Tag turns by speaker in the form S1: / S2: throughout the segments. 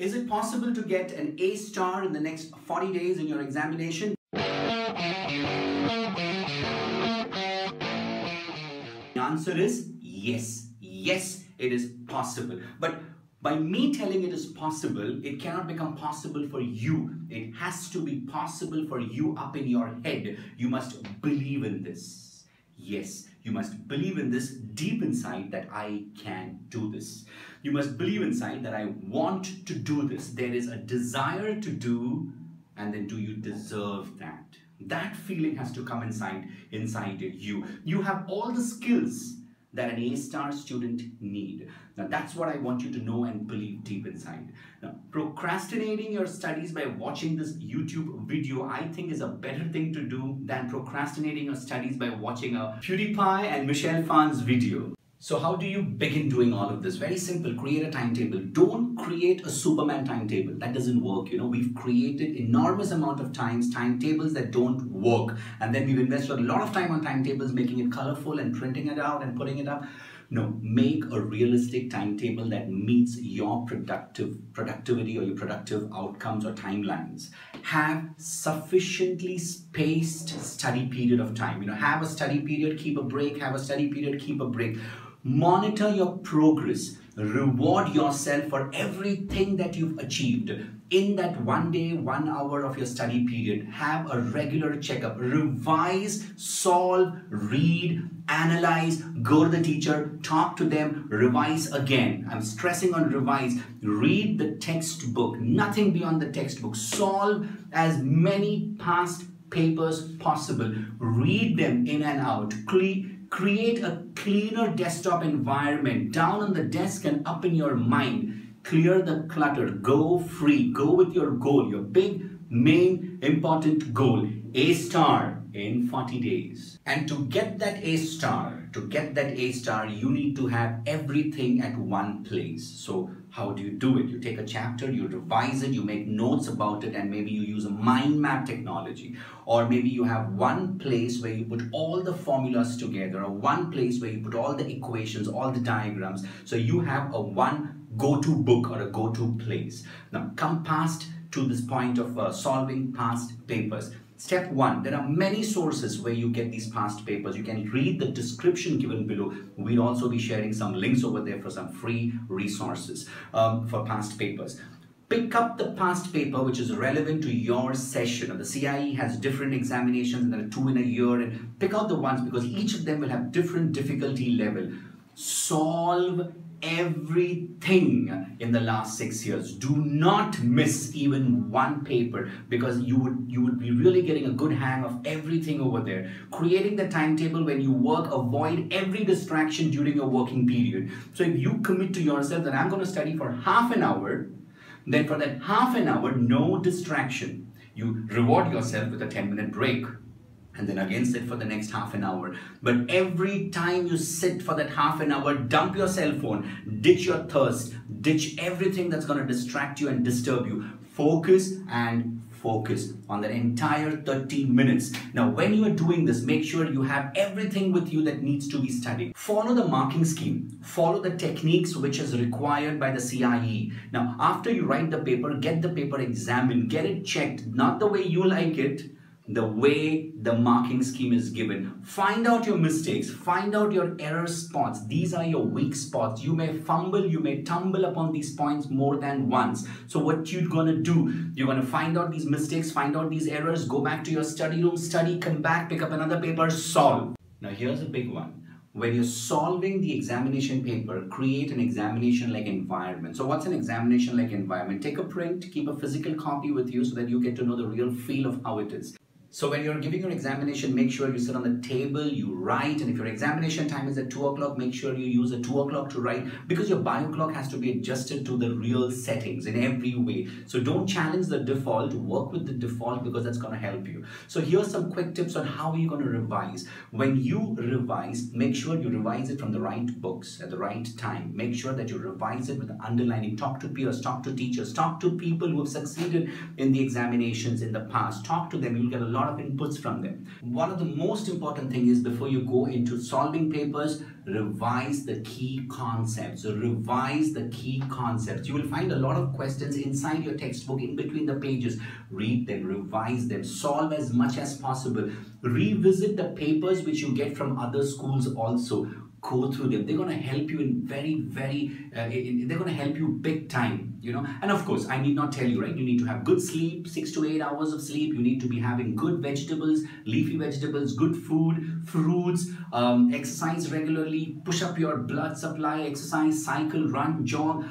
S1: Is it possible to get an A star in the next 40 days in your examination? The answer is yes. Yes, it is possible. But by me telling it is possible, it cannot become possible for you. It has to be possible for you up in your head. You must believe in this. Yes, you must believe in this deep inside that I can do this. You must believe inside that I want to do this. There is a desire to do, and then do you deserve that? That feeling has to come inside you. You have all the skills that an A-star student need. Now that's what I want you to know and believe deep inside. Now, procrastinating your studies by watching this YouTube video, I think is a better thing to do than procrastinating your studies by watching a PewDiePie and Michelle Phan's video. So how do you begin doing all of this? Very simple, create a timetable. Don't create a Superman timetable. That doesn't work. You know, we've created enormous amount of timetables that don't work. And then we've invested a lot of time on timetables, making it colorful and printing it out and putting it up. No, make a realistic timetable that meets your productivity or your productive outcomes or timelines. Have sufficiently spaced study period of time. You know, have a study period, keep a break, have a study period, keep a break. Monitor your progress. Reward yourself for everything that you've achieved in that 1 day, 1 hour of your study period. Have a regular checkup. Revise, solve, read, analyze, go to the teacher, talk to them, revise again. I'm stressing on revise. Read the textbook, nothing beyond the textbook. Solve as many past papers possible. Read them in and out. Create a cleaner desktop environment down on the desk and up in your mind. Clear the clutter. Go free. Go with your goal, your big, main, important goal. A star in 40 days. And to get that A star, you need to have everything at one place. So how do you do it? You take a chapter, you revise it, you make notes about it, and maybe you use a mind map technology. Or maybe you have one place where you put all the formulas together, or one place where you put all the equations, all the diagrams. So you have a one go-to book or a go-to place. Now come past to this point of solving past papers. Step 1, there are many sources where you get these past papers. You can read the description given below. We'll also be sharing some links over there for some free resources for past papers. Pick up the past paper which is relevant to your session. The CIE has different examinations, and there are 2 in a year, and pick out the ones because each of them will have different difficulty level. Solve everything in the last 6 years. Do not miss even one paper because you would be really getting a good hang of everything over there. Creating the timetable when you work, avoid every distraction during your working period. So if you commit to yourself that I'm going to study for half an hour, then for that half an hour, no distraction. You reward yourself with a 10-minute break. And then again sit for the next half an hour. But every time you sit for that half an hour, dump your cell phone, ditch your thirst, ditch everything that's going to distract you and disturb you. Focus and focus on that entire 30 minutes. Now, when you are doing this, make sure you have everything with you that needs to be studied. Follow the marking scheme. Follow the techniques which is required by the CIE. Now, after you write the paper, get the paper examined, get it checked, not the way you like it, the way the marking scheme is given. Find out your mistakes, find out your error spots. These are your weak spots. You may fumble, you may tumble upon these points more than once. So what you're gonna do, you're gonna find out these mistakes, find out these errors, go back to your study room, study, come back, pick up another paper, solve. Now here's a big one. When you're solving the examination paper, create an examination-like environment. So what's an examination-like environment? Take a print, keep a physical copy with you so that you get to know the real feel of how it is. So when you're giving your examination, make sure you sit on the table, you write, and if your examination time is at 2 o'clock, make sure you use at 2 o'clock to write, because your bio clock has to be adjusted to the real settings in every way. So don't challenge the default, work with the default because that's going to help you. So here's some quick tips on how you're going to revise. When you revise, make sure you revise it from the right books at the right time. Make sure that you revise it with the underlining. Talk to peers, talk to teachers, talk to people who have succeeded in the examinations in the past. Talk to them, you'll get a lot of inputs from them. One of the most important things is before you go into solving papers, revise the key concepts. So revise the key concepts. You will find a lot of questions inside your textbook, in between the pages. Read them, revise them, solve as much as possible. Revisit the papers which you get from other schools also. Go through them. They're going to help you in they're going to help you big time, you know. And of course, I need not tell you, right? You need to have good sleep, 6 to 8 hours of sleep. You need to be having good vegetables, leafy vegetables, good food, fruits, exercise regularly, push up your blood supply, exercise, cycle, run, jog.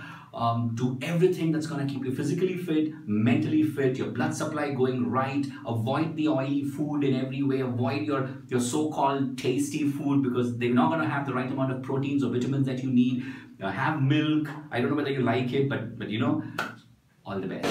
S1: Do everything that's going to keep you physically fit, mentally fit, your blood supply going right. Avoid the oily food in every way. Avoid your so-called tasty food, because they're not going to have the right amount of proteins or vitamins that you need. Have milk. I don't know whether you like it, but you know, all the best.